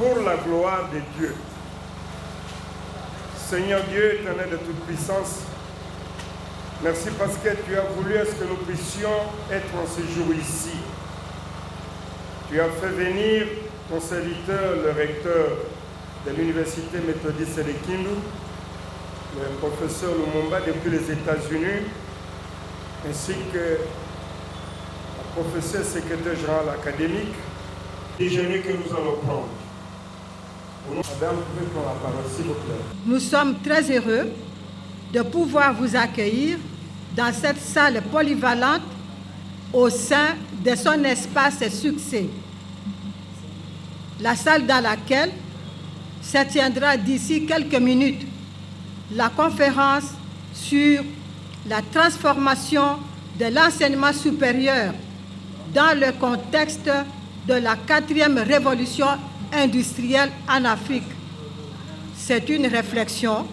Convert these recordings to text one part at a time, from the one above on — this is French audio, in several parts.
pour la gloire de Dieu. Seigneur Dieu, éternel de toute puissance, merci parce que tu as voulu à ce que nous puissions être en ce jour ici. Tu as fait venir ton serviteur, le recteur de l'Université méthodiste de Kindu, le professeur Lumumba depuis les États-Unis, ainsi que le professeur secrétaire général académique. Déjeuner que nous allons prendre. Madame, vous pouvez prendre la parole, s'il vous plaît. Nous sommes très heureux de pouvoir vous accueillir dans cette salle polyvalente au sein de son espace succès. La salle dans laquelle se tiendra d'ici quelques minutes la conférence sur la transformation de l'enseignement supérieur dans le contexte de la 4e révolution industrielle en Afrique. C'est une réflexion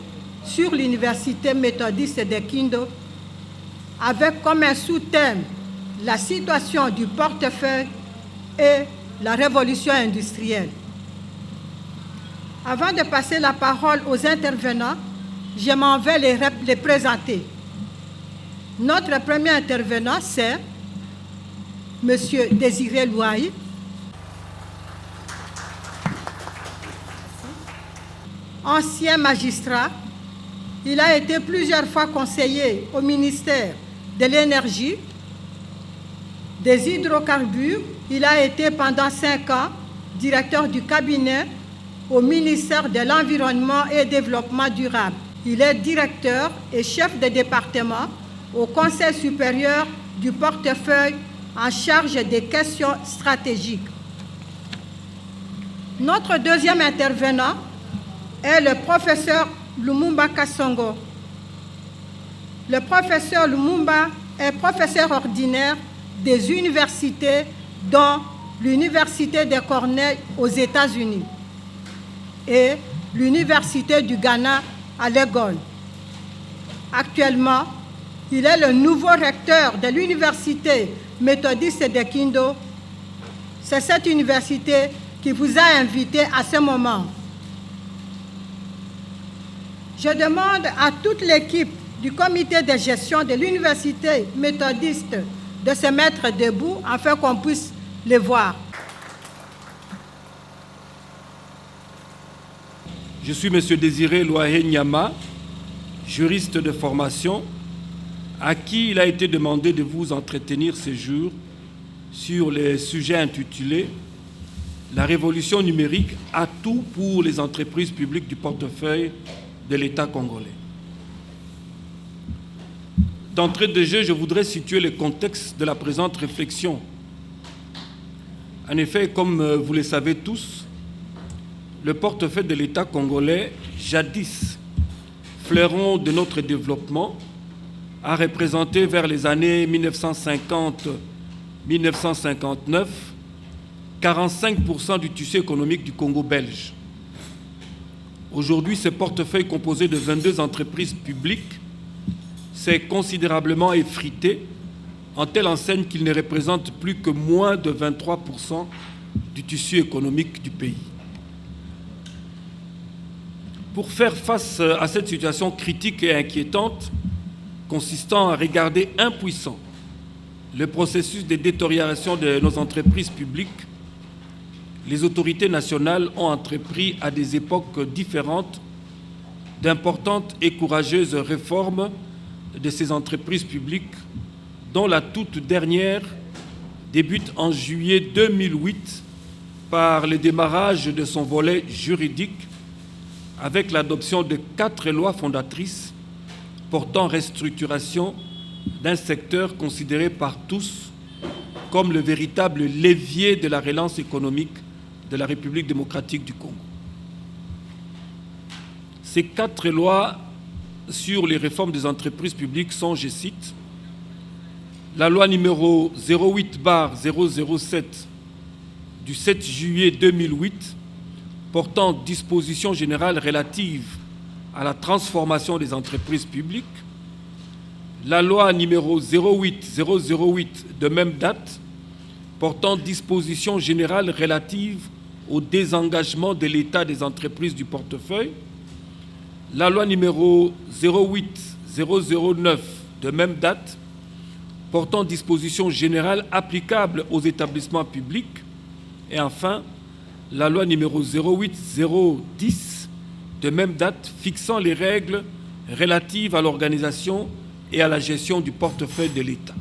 sur l'Université méthodiste de Kindu avec comme un sous-thème la situation du portefeuille et la révolution industrielle. Avant de passer la parole aux intervenants, je m'en vais les présenter. Notre premier intervenant, c'est M. Désiré Louahi, ancien magistrat. Il a été plusieurs fois conseiller au ministère de l'Énergie, des hydrocarbures. Il a été pendant 5 ans directeur du cabinet au ministère de l'Environnement et Développement durable. Il est directeur et chef de département au Conseil supérieur du portefeuille en charge des questions stratégiques. Notre deuxième intervenant est le professeur Lumumba Kasongo. Le professeur Lumumba est professeur ordinaire des universités, dont l'Université de Cornell aux États-Unis et l'Université du Ghana à Legon. Actuellement, il est le nouveau recteur de l'Université méthodiste de Kindu. C'est cette université qui vous a invité à ce moment. Je demande à toute l'équipe du comité de gestion de l'Université méthodiste de se mettre debout afin qu'on puisse les voir. Je suis M. Désiré Louahi Nyama, juriste de formation, à qui il a été demandé de vous entretenir ce jour sur les sujets intitulés « La révolution numérique, atout pour les entreprises publiques du portefeuille de l'État congolais ». D'entrée de jeu, je voudrais situer le contexte de la présente réflexion. En effet, comme vous le savez tous, le portefeuille de l'État congolais, jadis fleuron de notre développement, a représenté vers les années 1950-1959 45% du tissu économique du Congo belge. Aujourd'hui, ce portefeuille composé de 22 entreprises publiques s'est considérablement effrité en telle enseigne qu'il ne représente plus que moins de 23% du tissu économique du pays. Pour faire face à cette situation critique et inquiétante, consistant à regarder impuissant le processus de détérioration de nos entreprises publiques, les autorités nationales ont entrepris à des époques différentes d'importantes et courageuses réformes de ces entreprises publiques, dont la toute dernière débute en juillet 2008 par le démarrage de son volet juridique avec l'adoption de 4 lois fondatrices portant restructuration d'un secteur considéré par tous comme le véritable levier de la relance économique de la République démocratique du Congo. Ces 4 lois sur les réformes des entreprises publiques sont, je cite, la loi numéro 08/007 du 7 juillet 2008 portant dispositions générales relatives à la transformation des entreprises publiques, la loi numéro 08/008 de même date portant dispositions générales relatives au désengagement de l'État des entreprises du portefeuille, la loi numéro 08-009 de même date, portant dispositions générales applicables aux établissements publics, et enfin, la loi numéro 08-010 de même date, fixant les règles relatives à l'organisation et à la gestion du portefeuille de l'État.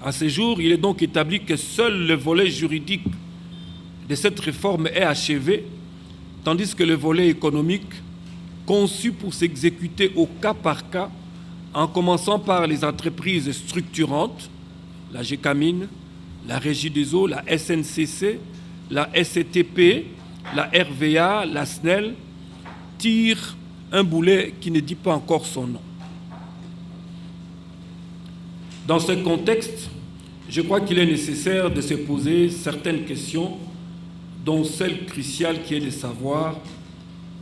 À ce jour, il est donc établi que seul le volet juridique de cette réforme est achevé, tandis que le volet économique, conçu pour s'exécuter au cas par cas, en commençant par les entreprises structurantes, la GECAMINE, la Régie des eaux, la SNCC, la SCTP, la RVA, la SNEL, tire un boulet qui ne dit pas encore son nom. Dans ce contexte, je crois qu'il est nécessaire de se poser certaines questions, dont celle cruciale qui est de savoir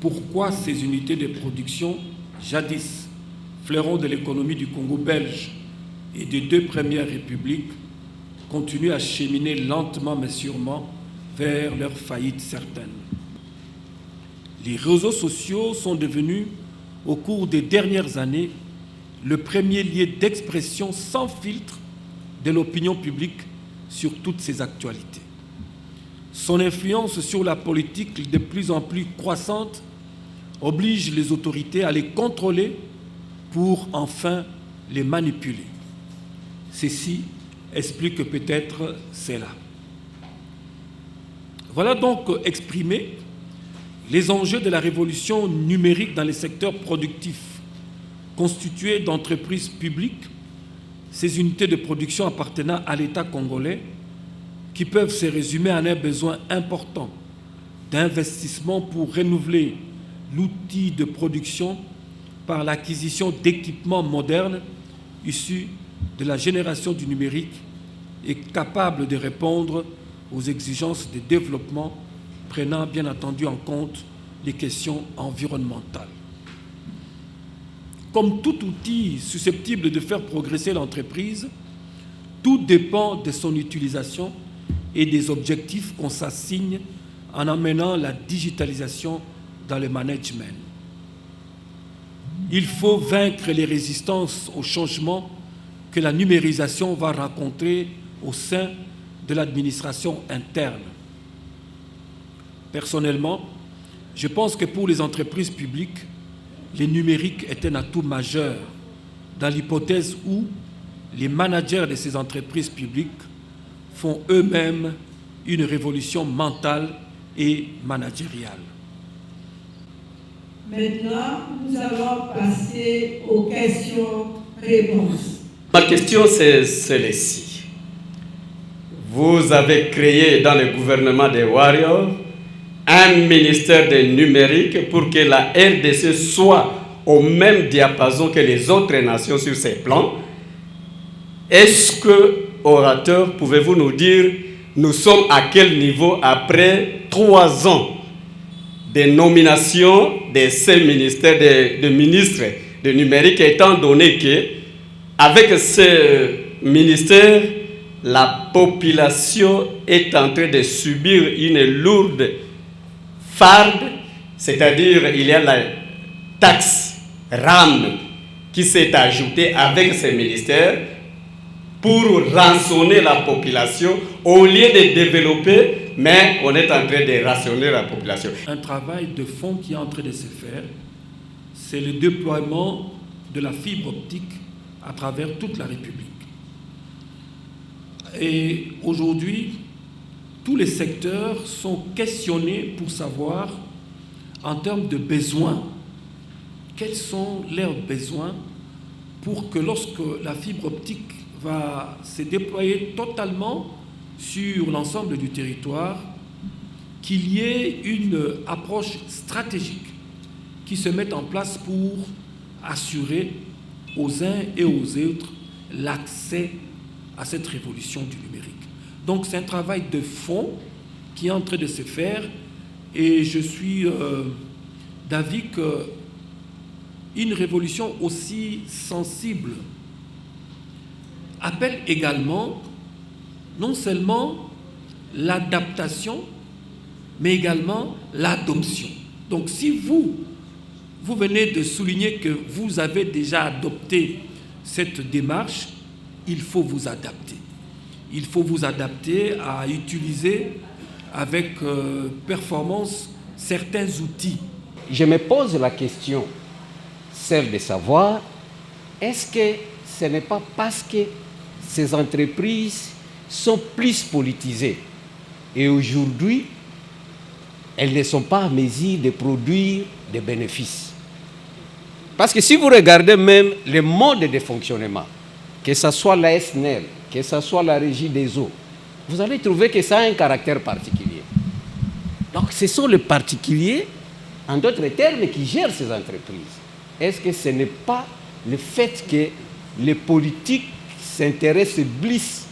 pourquoi ces unités de production, jadis fleurons de l'économie du Congo belge et des deux premières républiques, continuent à cheminer lentement mais sûrement vers leur faillite certaine. Les réseaux sociaux sont devenus, au cours des dernières années, le premier lieu d'expression sans filtre de l'opinion publique sur toutes ces actualités. Son influence sur la politique de plus en plus croissante oblige les autorités à les contrôler pour enfin les manipuler. Ceci explique peut-être cela. Voilà donc exprimés les enjeux de la révolution numérique dans les secteurs productifs, constitués d'entreprises publiques, ces unités de production appartenant à l'État congolais, qui peuvent se résumer en un besoin important d'investissement pour renouveler l'outil de production par l'acquisition d'équipements modernes issus de la génération du numérique et capables de répondre aux exigences de développement, prenant bien entendu en compte les questions environnementales. Comme tout outil susceptible de faire progresser l'entreprise, tout dépend de son utilisation et des objectifs qu'on s'assigne en amenant la digitalisation dans le management. Il faut vaincre les résistances au changement que la numérisation va rencontrer au sein de l'administration interne. Personnellement, je pense que pour les entreprises publiques, le numérique est un atout majeur dans l'hypothèse où les managers de ces entreprises publiques font eux-mêmes une révolution mentale et managériale. Maintenant, nous allons passer aux questions-réponses. Ma question, c'est celle-ci. Vous avez créé dans le gouvernement des Warriors un ministère du numérique pour que la RDC soit au même diapason que les autres nations sur ces plans. Est-ce que, orateur, pouvez-vous nous dire, nous sommes à quel niveau après 3 ans de nomination de ces ministères, de ministres du numérique, étant donné que, avec ce ministère, la population est en train de subir une lourde farde, c'est-à-dire il y a la taxe RAM qui s'est ajoutée avec ces ministères pour rançonner la population au lieu de développer, mais on est en train de rationner la population. Un travail de fond qui est en train de se faire, c'est le déploiement de la fibre optique à travers toute la République. Et aujourd'hui, tous les secteurs sont questionnés pour savoir, en termes de besoins, quels sont leurs besoins pour que lorsque la fibre optique va se déployer totalement sur l'ensemble du territoire, qu'il y ait une approche stratégique qui se mette en place pour assurer aux uns et aux autres l'accès à cette révolution du numérique. Donc c'est un travail de fond qui est en train de se faire et je suis d'avis qu'une révolution aussi sensible appelle également non seulement l'adaptation, mais également l'adoption. Donc si vous venez de souligner que vous avez déjà adopté cette démarche, il faut vous adapter. Il faut vous adapter à utiliser avec performance certains outils. Je me pose la question, celle de savoir, est-ce que ce n'est pas parce que ces entreprises sont plus politisées et aujourd'hui, elles ne sont pas en mesure de produire des bénéfices? Parce que si vous regardez même le mode de fonctionnement, que ce soit la SNEL, que ce soit la régie des eaux, vous allez trouver que ça a un caractère particulier. Donc ce sont les particuliers, en d'autres termes, qui gèrent ces entreprises. Est-ce que ce n'est pas le fait que les politiques s'intéressent plus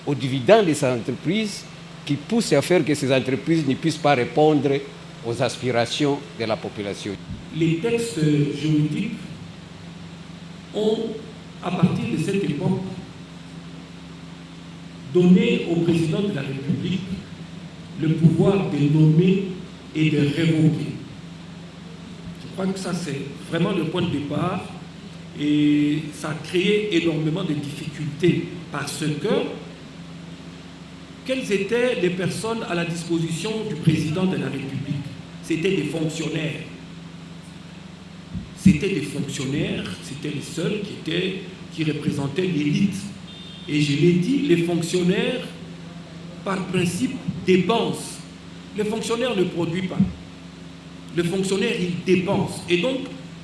aux dividendes de ces entreprises qui pousse à faire que ces entreprises ne puissent pas répondre aux aspirations de la population? Les textes juridiques ont, à partir de cette époque, donné au président de la République le pouvoir de nommer et de révoquer. Je crois que ça, c'est vraiment le point de départ et ça a créé énormément de difficultés parce que quelles étaient les personnes à la disposition du président de la République? C'était des fonctionnaires. C'était des fonctionnaires, c'était les seuls qui représentaient l'élite. Et je l'ai dit, les fonctionnaires, par principe, dépensent. Le fonctionnaire ne produit pas. Le fonctionnaire, il dépense. Et donc,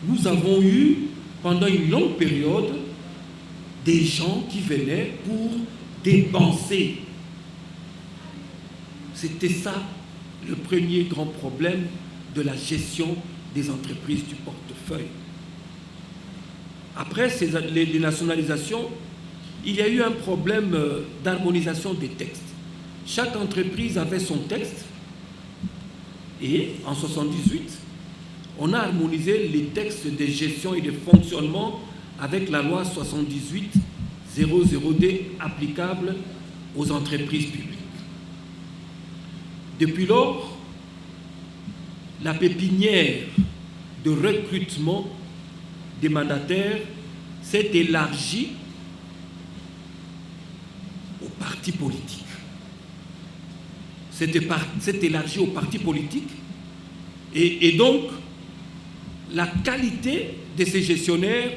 nous avons eu, pendant une longue période, des gens qui venaient pour dépenser. C'était ça le premier grand problème de la gestion des entreprises du portefeuille. Après les nationalisations, il y a eu un problème d'harmonisation des textes. Chaque entreprise avait son texte et en 1978, on a harmonisé les textes de gestion et de fonctionnement avec la loi 78-00D applicable aux entreprises publiques. Depuis lors, la pépinière de recrutement des mandataires s'est élargie aux partis politiques. S'est élargie aux partis politiques et donc la qualité de ces gestionnaires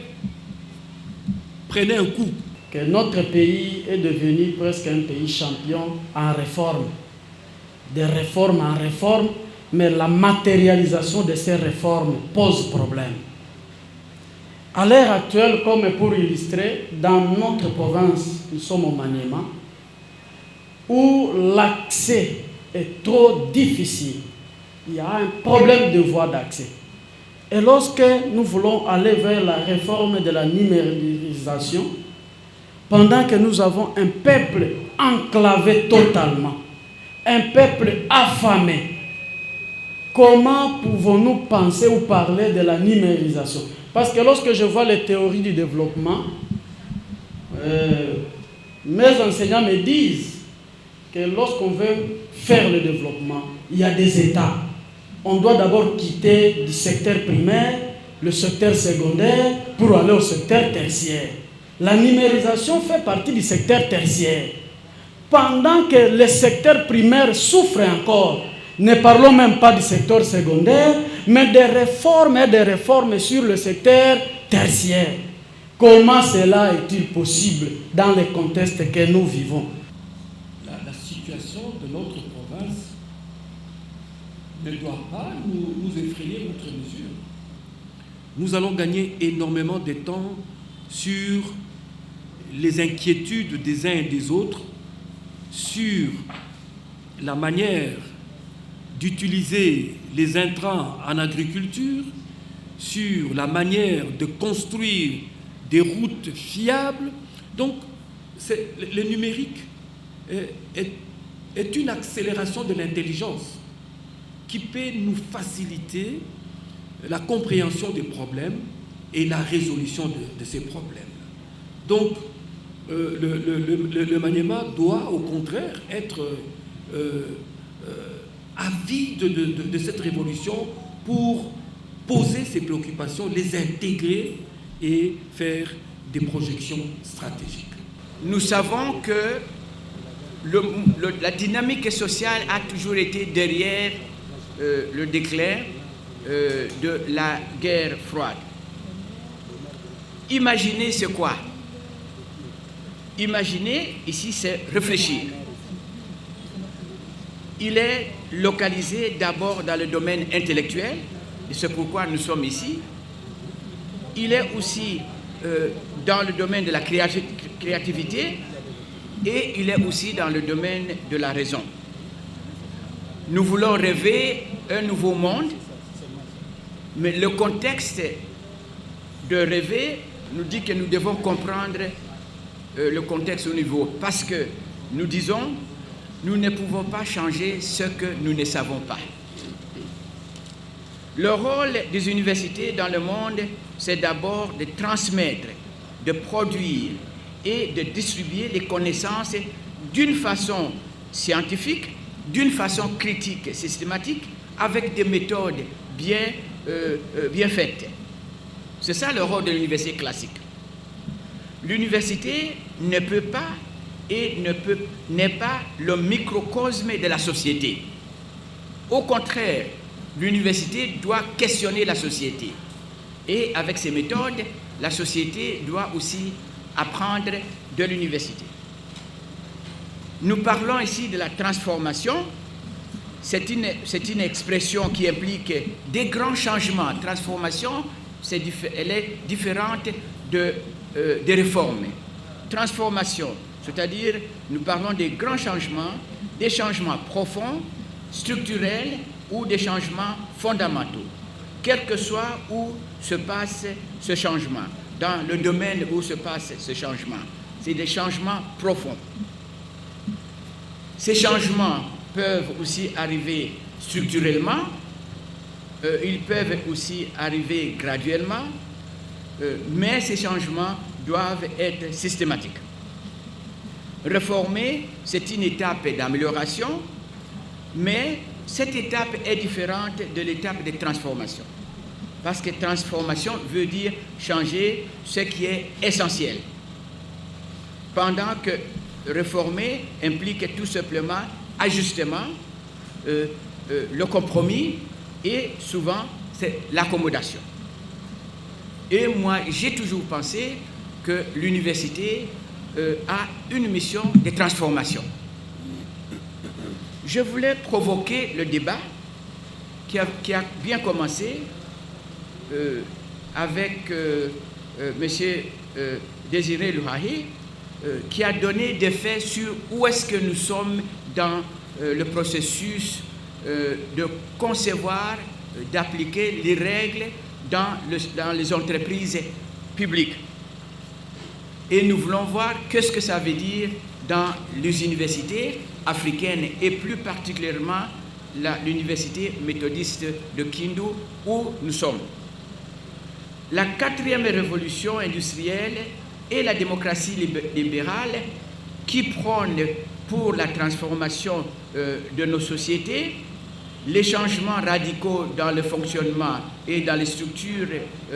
prenait un coup. Que notre pays est devenu presque un pays champion en réforme. De réforme en réforme, mais la matérialisation de ces réformes pose problème. À l'heure actuelle, comme pour illustrer, dans notre province, nous sommes au Maniema, où l'accès est trop difficile. Il y a un problème de voie d'accès. Et lorsque nous voulons aller vers la réforme de la numérisation, pendant que nous avons un peuple enclavé totalement, un peuple affamé, comment pouvons-nous penser ou parler de la numérisation? Parce que lorsque je vois les théories du développement, mes enseignants me disent que lorsqu'on veut faire le développement, il y a des étapes. On doit d'abord quitter du secteur primaire, le secteur secondaire, pour aller au secteur tertiaire. La numérisation fait partie du secteur tertiaire. Pendant que le secteur primaire souffre encore, ne parlons même pas du secteur secondaire, mais des réformes sur le secteur tertiaire. Comment cela est-il possible dans le contexte que nous vivons? La situation de notre province ne doit pas nous effrayer outre mesure. Nous allons gagner énormément de temps sur les inquiétudes des uns et des autres, sur la manière d'utiliser les intrants en agriculture, sur la manière de construire des routes fiables. Donc, le numérique est une accélération de l'intelligence qui peut nous faciliter la compréhension des problèmes et la résolution de ces problèmes. Donc, le Maniema doit au contraire être avide de cette révolution pour poser ses préoccupations, les intégrer et faire des projections stratégiques. Nous savons que la dynamique sociale a toujours été derrière le déclin de la guerre froide. Imaginer c'est quoi? Imaginer, ici, c'est réfléchir. Il est localisé d'abord dans le domaine intellectuel, et c'est pourquoi nous sommes ici. Il est aussi dans le domaine de la créativité, et il est aussi dans le domaine de la raison. Nous voulons rêver un nouveau monde, mais le contexte de rêver nous dit que nous devons comprendre le contexte au niveau, parce que nous disons, nous ne pouvons pas changer ce que nous ne savons pas. Le rôle des universités dans le monde, c'est d'abord de transmettre, de produire et de distribuer les connaissances d'une façon scientifique, d'une façon critique et systématique, avec des méthodes bien faites. C'est ça le rôle de l'université classique. L'université ne peut pas et n'est pas le microcosme de la société. Au contraire, l'université doit questionner la société. Et avec ces méthodes, la société doit aussi apprendre de l'université. Nous parlons ici de la transformation. C'est une expression qui implique des grands changements. Transformation, elle est différente des réformes. Transformation, c'est-à-dire nous parlons des grands changements, des changements profonds, structurels ou des changements fondamentaux, quel que soit où se passe ce changement, dans le domaine où se passe ce changement. C'est des changements profonds. Ces changements peuvent aussi arriver structurellement, ils peuvent aussi arriver graduellement, mais ces changements doivent être systématiques. Réformer, c'est une étape d'amélioration, mais cette étape est différente de l'étape de transformation. Parce que transformation veut dire changer ce qui est essentiel. Pendant que réformer implique tout simplement ajustement, le compromis et souvent c'est l'accommodation. Et moi, j'ai toujours pensé que l'université a une mission de transformation. Je voulais provoquer le débat qui a bien commencé avec M. Désiré Louahi, qui a donné des faits sur où est-ce que nous sommes dans le processus de concevoir, d'appliquer les règles dans les entreprises publiques. Et nous voulons voir qu'est-ce que ça veut dire dans les universités africaines et plus particulièrement l'université méthodiste de Kindu où nous sommes. La 4e révolution industrielle et la démocratie libérale qui prônent pour la transformation de nos sociétés, les changements radicaux dans le fonctionnement et dans les structures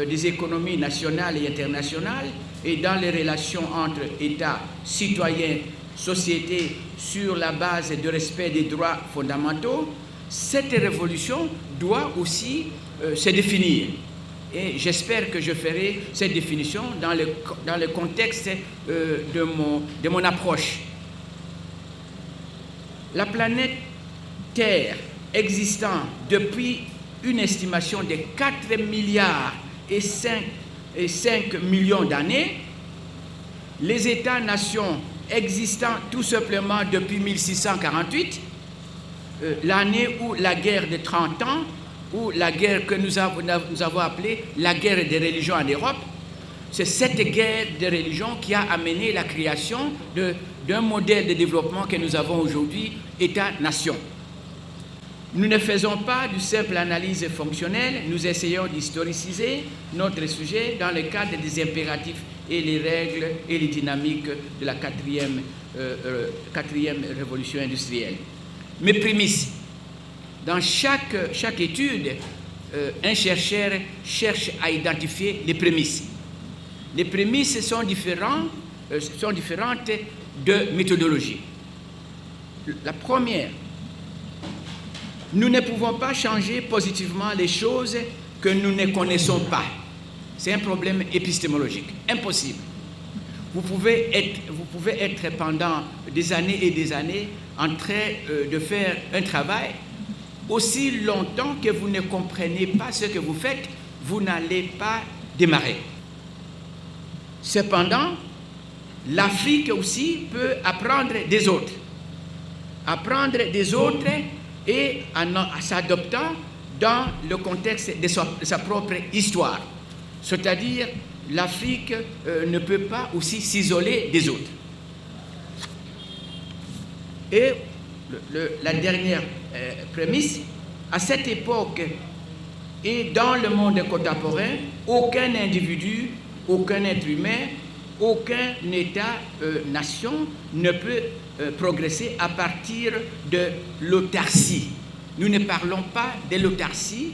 des économies nationales et internationales et dans les relations entre États, citoyens, sociétés sur la base de respect des droits fondamentaux, cette révolution doit aussi se définir. Et j'espère que je ferai cette définition dans le contexte de mon approche. La planète Terre existant depuis une estimation de 4 milliards et 5 millions d'années, les États-nations existant tout simplement depuis 1648, l'année où la guerre de 30 ans, ou la guerre que nous avons appelée la guerre des religions en Europe, c'est cette guerre des religions qui a amené la création d'un modèle de développement que nous avons aujourd'hui, État-nation. Nous ne faisons pas du simple analyse fonctionnelle, nous essayons d'historiciser notre sujet dans le cadre des impératifs et les règles et les dynamiques de la quatrième révolution industrielle. mes prémices. Dans chaque étude, un chercheur cherche à identifier les prémices. Les prémices sont différentes de méthodologie. La première, nous ne pouvons pas changer positivement les choses que nous ne connaissons pas. C'est un problème épistémologique, impossible. Vous pouvez être pendant des années et des années en train de faire un travail. Aussi longtemps que vous ne comprenez pas ce que vous faites, vous n'allez pas démarrer. Cependant, l'Afrique aussi peut apprendre des autres. Apprendre des autres et en s'adoptant dans le contexte de sa propre histoire. C'est-à-dire, l'Afrique ne peut pas aussi s'isoler des autres. Et la dernière prémisse, à cette époque et dans le monde contemporain, aucun individu, aucun être humain, aucun État-nation ne peut progresser à partir de l'autarcie. Nous ne parlons pas de l'autarcie,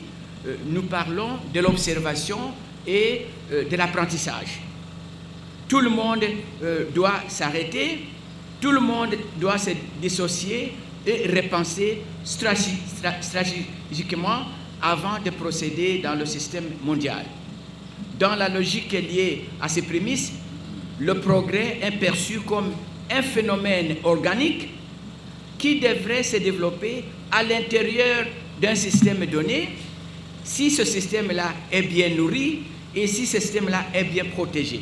nous parlons de l'observation et de l'apprentissage. Tout le monde doit s'arrêter, tout le monde doit se dissocier et repenser stratégiquement avant de procéder dans le système mondial. Dans la logique liée à ces prémices, le progrès est perçu comme un phénomène organique qui devrait se développer à l'intérieur d'un système donné si ce système-là est bien nourri et si ce système-là est bien protégé.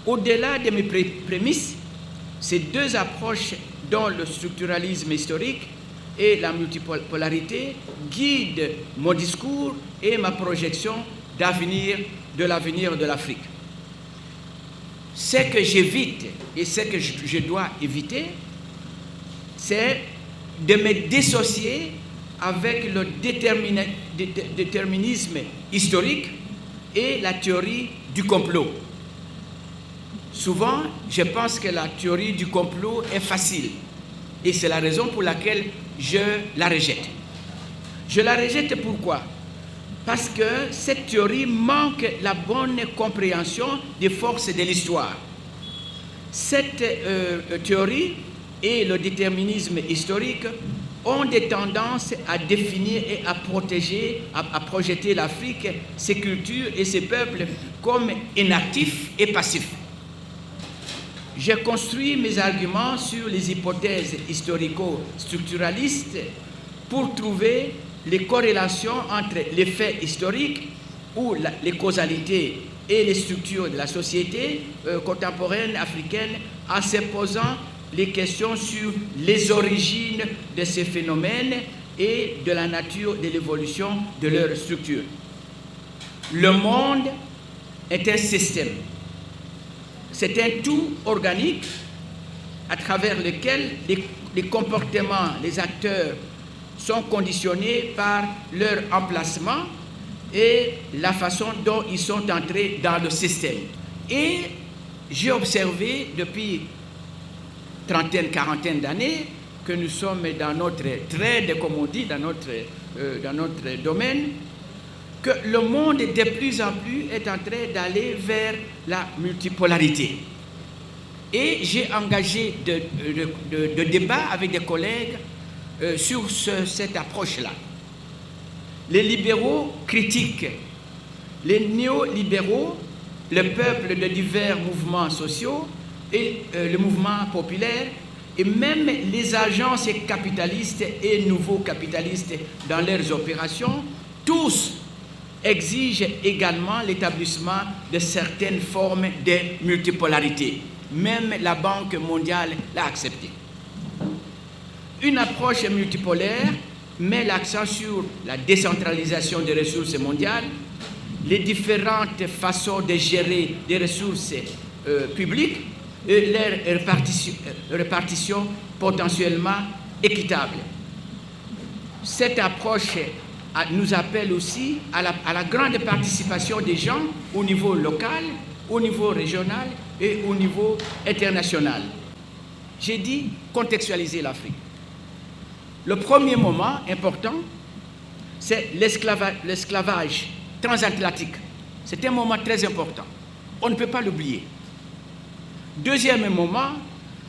Au-delà de mes prémices, ces deux approches dont le structuralisme historique et la multipolarité guident mon discours et ma projection de l'avenir de l'Afrique. Ce que j'évite et ce que je dois éviter, c'est de me dissocier avec le déterminisme historique et la théorie du complot. Souvent, je pense que la théorie du complot est facile et c'est la raison pour laquelle je la rejette. Je la rejette pourquoi? Parce que cette théorie manque la bonne compréhension des forces de l'histoire. Cette théorie et le déterminisme historique ont des tendances à définir et à projeter l'Afrique, ses cultures et ses peuples comme inactifs et passifs. J'ai construit mes arguments sur les hypothèses historico-structuralistes pour trouver les corrélations entre les faits historiques ou les causalités et les structures de la société contemporaine africaine en se posant les questions sur les origines de ces phénomènes et de la nature de l'évolution de leur structure. Le monde est un système. C'est un tout organique à travers lequel les comportements, les acteurs sont conditionnés par leur emplacement et la façon dont ils sont entrés dans le système. Et j'ai observé depuis trentaine, quarantaine d'années que nous sommes dans notre trade, comme on dit, dans notre domaine, que le monde de plus en plus est en train d'aller vers la multipolarité. Et j'ai engagé de débats avec des collègues sur cette approche-là. Les libéraux critiquent les néolibéraux, le peuple de divers mouvements sociaux et le mouvement populaire, et même les agences capitalistes et nouveaux capitalistes dans leurs opérations, tous exigent également l'établissement de certaines formes de multipolarité. Même la Banque mondiale l'a accepté. Une approche multipolaire met l'accent sur la décentralisation des ressources mondiales, les différentes façons de gérer des ressources publiques et leur répartition potentiellement équitable. Cette approche nous appelle aussi à la grande participation des gens au niveau local, au niveau régional et au niveau international. J'ai dit contextualiser l'Afrique. Le premier moment important, c'est l'esclavage transatlantique. C'est un moment très important. On ne peut pas l'oublier. Deuxième moment,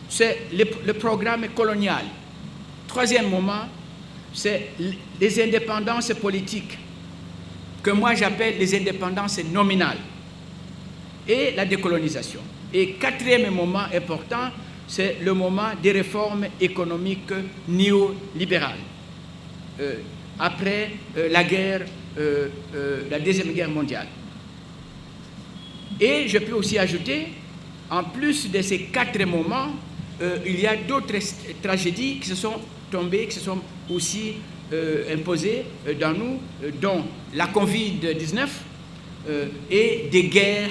c'est le programme colonial. Troisième moment, c'est les indépendances politiques, que moi j'appelle les indépendances nominales, et la décolonisation. Et quatrième moment important, c'est le moment des réformes économiques néolibérales, après la Deuxième Guerre mondiale. Et je peux aussi ajouter, en plus de ces quatre moments, il y a d'autres tragédies qui se sont tombées, qui se sont aussi imposées dans nous, dont la Covid-19 et des guerres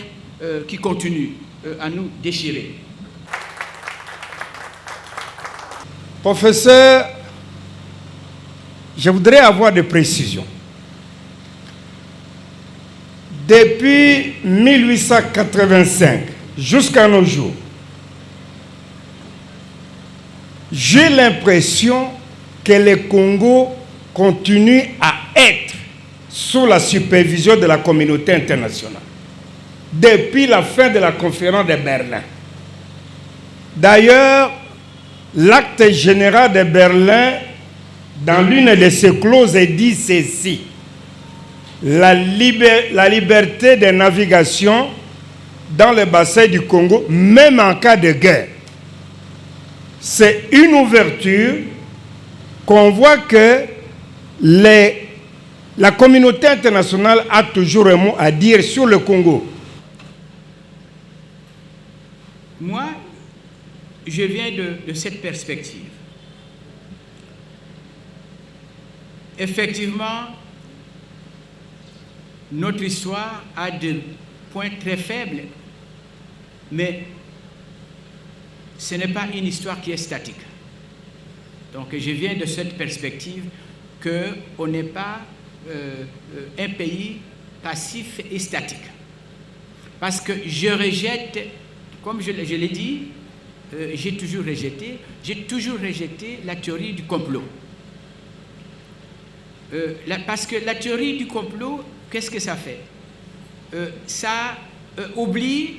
qui continuent à nous déchirer. Professeur, je voudrais avoir des précisions. Depuis 1885 jusqu'à nos jours, j'ai l'impression que le Congo continue à être sous la supervision de la communauté internationale depuis la fin de la conférence de Berlin. D'ailleurs, l'acte général de Berlin, dans l'une de ses clauses, dit ceci: la liberté de navigation dans le bassin du Congo, même en cas de guerre. C'est une ouverture qu'on voit que la communauté internationale a toujours un mot à dire sur le Congo. Moi, je viens de cette perspective. Effectivement, notre histoire a des points très faibles, mais ce n'est pas une histoire qui est statique. Donc je viens de cette perspective qu'on n'est pas un pays passif et statique. Parce que je rejette, comme je l'ai dit, j'ai toujours rejeté la théorie du complot. Parce que la théorie du complot, qu'est-ce que ça fait? Ça oublie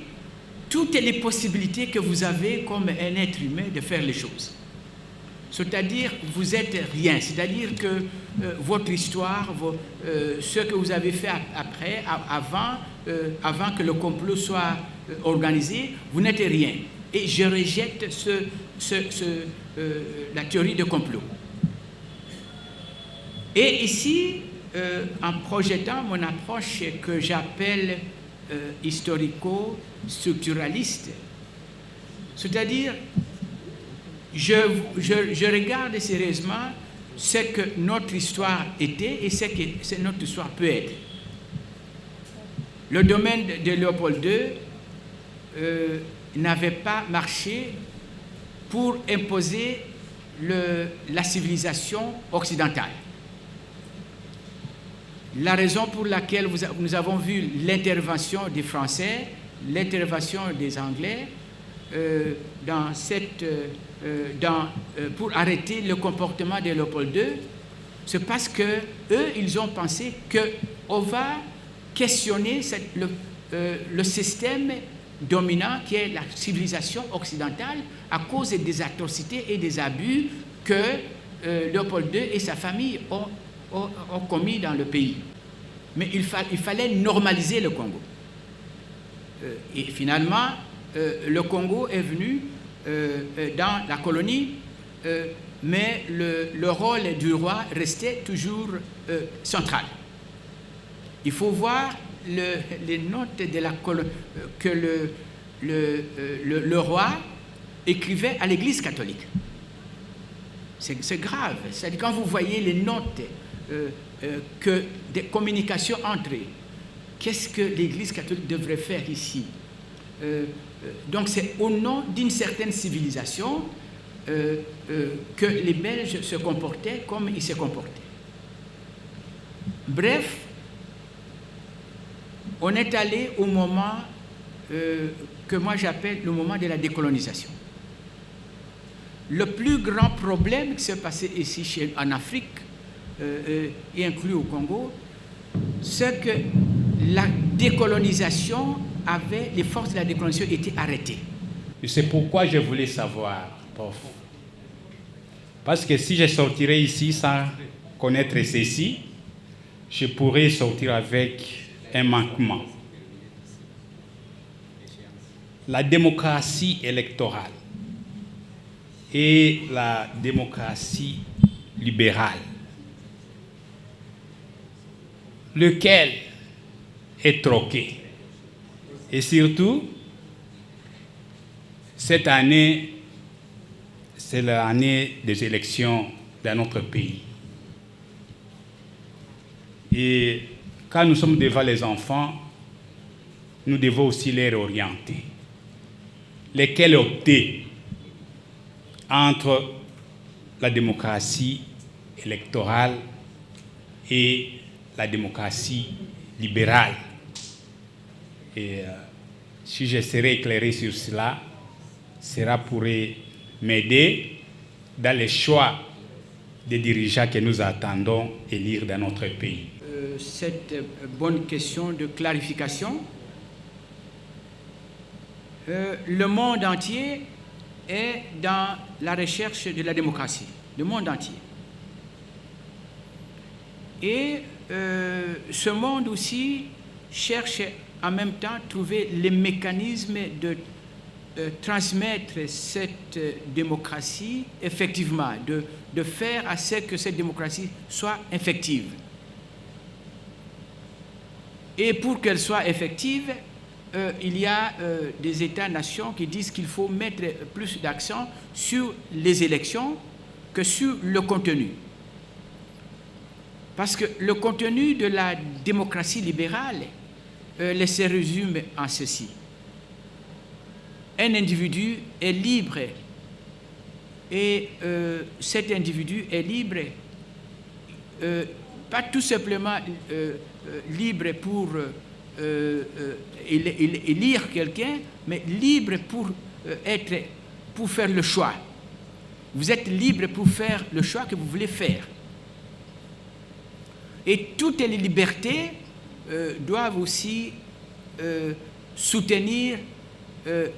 toutes les possibilités que vous avez comme un être humain de faire les choses. C'est-à-dire, vous êtes rien. C'est-à-dire que votre histoire, ce que vous avez fait après, avant que le complot soit organisé, vous n'êtes rien. Et je rejette la théorie de complot. Et ici, en projetant mon approche que j'appelle historico-structuraliste, c'est-à-dire, je regarde sérieusement ce que notre histoire était et ce que notre histoire peut être. Le domaine de Léopold II n'avait pas marché pour imposer la civilisation occidentale. La raison pour laquelle nous avons vu l'intervention des Français, l'intervention des Anglais pour arrêter le comportement de Léopold II, c'est parce que eux, ils ont pensé qu'on va questionner le système dominant qui est la civilisation occidentale à cause des atrocités et des abus que Léopold II et sa famille ont commis dans le pays. Mais il fallait normaliser le Congo. Et finalement, le Congo est venu dans la colonie, mais le rôle du roi restait toujours central. Il faut voir les notes de la colonie que le roi écrivait à l'Église catholique. C'est grave. C'est-à-dire quand vous voyez les notes des communications entre eux, qu'est-ce que l'Église catholique devrait faire ici? Donc c'est au nom d'une certaine civilisation que les Belges se comportaient comme ils se comportaient. Bref, on est allé au moment que moi j'appelle le moment de la décolonisation. le plus grand problème qui s'est passé ici en Afrique, y inclus au Congo, c'est que la décolonisation les forces de la décolonisation étaient arrêtées. C'est pourquoi je voulais savoir, prof. Parce que si je sortirais ici sans connaître ceci, je pourrais sortir avec un manquement. La démocratie électorale et la démocratie libérale, lequel est troqué? Et surtout, cette année, c'est l'année des élections dans notre pays. Et quand nous sommes devant les enfants, nous devons aussi les orienter. Lesquels opter entre la démocratie électorale et la démocratie libérale. Et si je serais éclairé sur cela, cela pourrait m'aider dans les choix des dirigeants que nous attendons élire dans notre pays. Cette bonne question de clarification. Le monde entier est dans la recherche de la démocratie, le monde entier. Et ce monde aussi cherche en même temps à trouver les mécanismes de transmettre cette démocratie effectivement, de faire à ce que cette démocratie soit effective. Et pour qu'elle soit effective, il y a des États-nations qui disent qu'il faut mettre plus d'accent sur les élections que sur le contenu. Parce que le contenu de la démocratie libérale se résume en ceci. Un individu est libre et cet individu est libre, pas tout simplement libre pour élire quelqu'un, mais libre pour faire le choix. Vous êtes libre pour faire le choix que vous voulez faire. Et toutes les libertés doivent aussi soutenir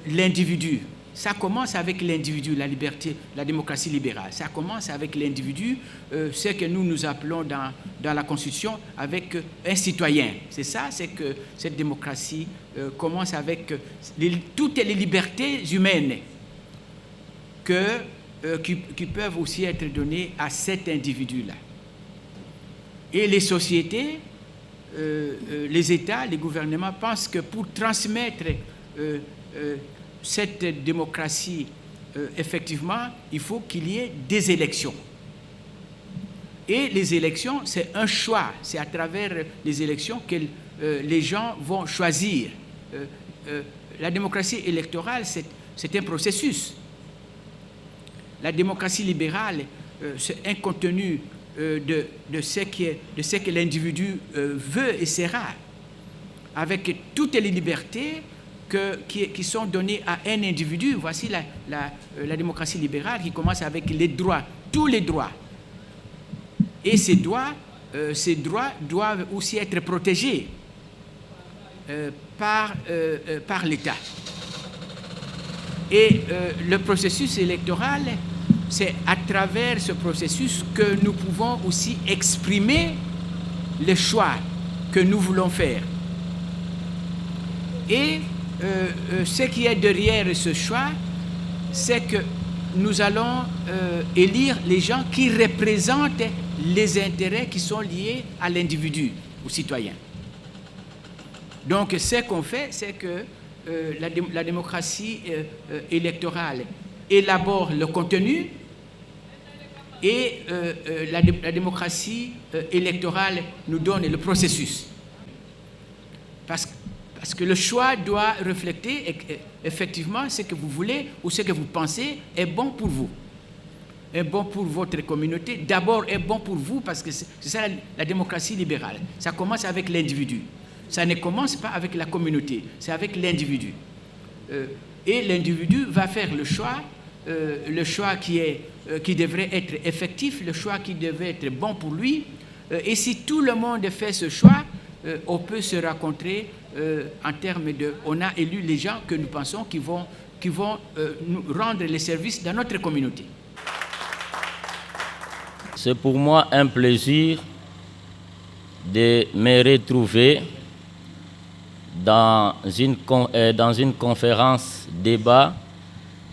l'individu. Ça commence avec l'individu, la liberté, la démocratie libérale. Ça commence avec l'individu, ce que nous appelons dans la Constitution avec un citoyen. C'est ça, c'est que cette démocratie commence avec toutes les libertés humaines qui peuvent aussi être données à cet individu-là. Et les sociétés, les États, les gouvernements pensent que pour transmettre cette démocratie, effectivement, il faut qu'il y ait des élections. Et les élections, c'est un choix. C'est à travers les élections que les gens vont choisir. La démocratie électorale, c'est un processus. La démocratie libérale, c'est un contenu de ce que l'individu veut et sera, avec toutes les libertés qui sont données à un individu. Voici la démocratie libérale qui commence avec les droits, tous les droits. Et ces droits doivent aussi être protégés par l'État. Et le processus électoral, c'est à travers ce processus que nous pouvons aussi exprimer les choix que nous voulons faire. Et ce qui est derrière ce choix, c'est que nous allons élire les gens qui représentent les intérêts qui sont liés à l'individu, au citoyen. Donc, ce qu'on fait, c'est que la démocratie électorale élabore le contenu et la démocratie électorale nous donne le processus. Parce que le choix doit refléter effectivement ce que vous voulez ou ce que vous pensez est bon pour vous, est bon pour votre communauté. D'abord, est bon pour vous parce que c'est ça la démocratie libérale. Ça commence avec l'individu. Ça ne commence pas avec la communauté, c'est avec l'individu. Et l'individu va faire le choix le choix qui devrait être effectif, le choix qui devrait être bon pour lui. Et si tout le monde fait ce choix, on peut se rencontrer en termes de... On a élu les gens que nous pensons qui vont nous rendre les services dans notre communauté. C'est pour moi un plaisir de me retrouver dans une conférence débat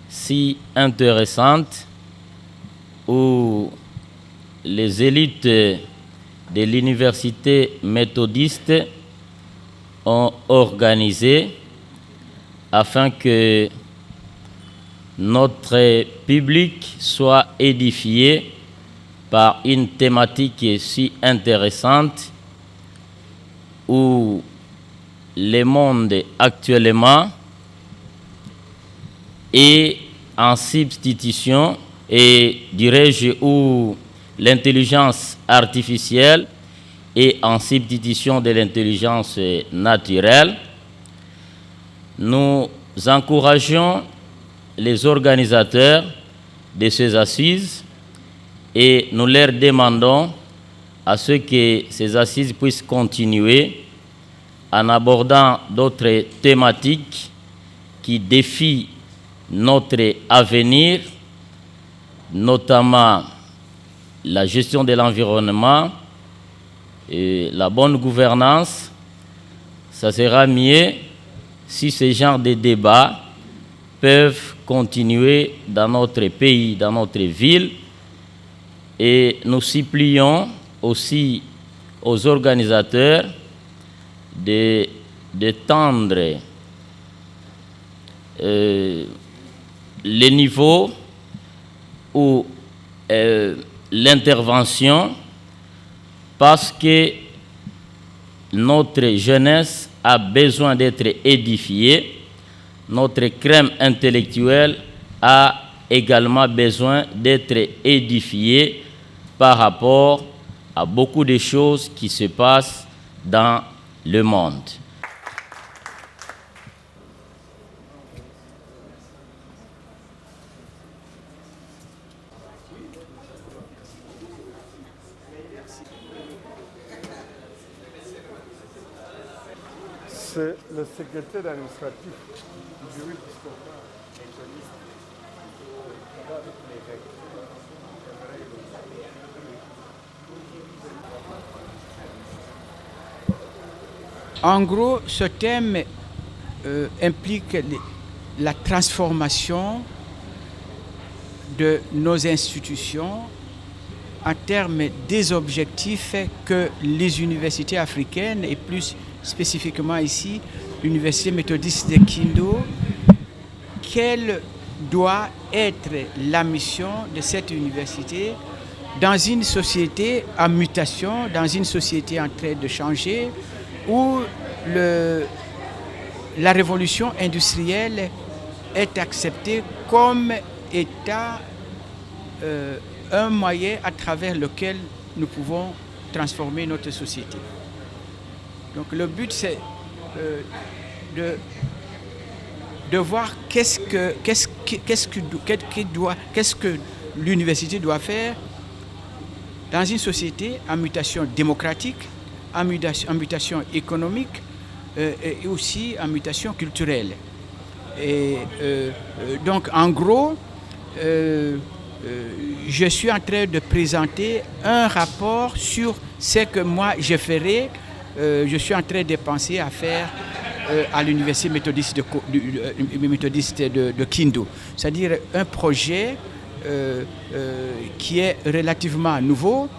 si intéressante où les élites de l'université méthodiste ont organisé afin que notre public soit édifié par une thématique si intéressante où le monde actuellement est en substitution et, dirais-je, où l'intelligence artificielle est en substitution de l'intelligence naturelle. Nous encourageons les organisateurs de ces assises et nous leur demandons à ce que ces assises puissent continuer en abordant d'autres thématiques qui défient notre avenir, notamment la gestion de l'environnement et la bonne gouvernance. Ça sera mieux si ce genre de débats peuvent continuer dans notre pays, dans notre ville. Et nous supplions aussi aux organisateurs d'étendre les niveaux où l'intervention, parce que notre jeunesse a besoin d'être édifiée, notre crème intellectuelle a également besoin d'être édifiée par rapport à beaucoup de choses qui se passent dans le monde. C'est le secrétaire administratif du bureau épiscopal méthodiste. En gros, ce thème implique la transformation de nos institutions en termes des objectifs que les universités africaines, et plus spécifiquement ici, l'Université méthodiste de Kindo, quelle doit être la mission de cette université dans une société en mutation, dans une société en train de changer, où la révolution industrielle est acceptée comme état un moyen à travers lequel nous pouvons transformer notre société. Donc le but, c'est de voir qu'est-ce que l'université doit faire dans une société en mutation démocratique, en mutation économique et aussi en mutation culturelle. Et donc en gros, je suis en train de présenter un rapport sur ce que moi je ferai. Je suis en train de penser à faire à l'université méthodiste de Kindo. C'est-à-dire un projet qui est relativement nouveau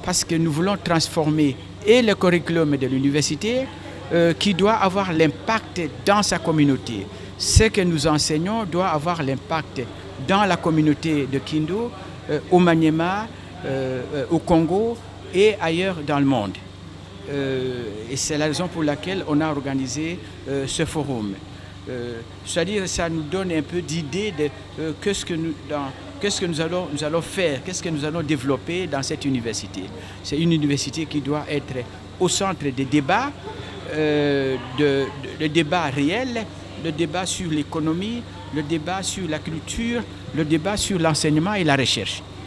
parce que nous voulons transformer et le curriculum de l'université qui doit avoir l'impact dans sa communauté. Ce que nous enseignons doit avoir l'impact dans la communauté de Kindo, au Maniema, au Congo et ailleurs dans le monde. Et c'est la raison pour laquelle on a organisé ce forum. C'est-à-dire ça nous donne un peu d'idée de qu'est-ce que nous allons faire, qu'est-ce que nous allons développer dans cette université. C'est une université qui doit être au centre des débats, de débats réels le débat sur l'économie, le débat sur la culture, le débat sur l'enseignement et la recherche.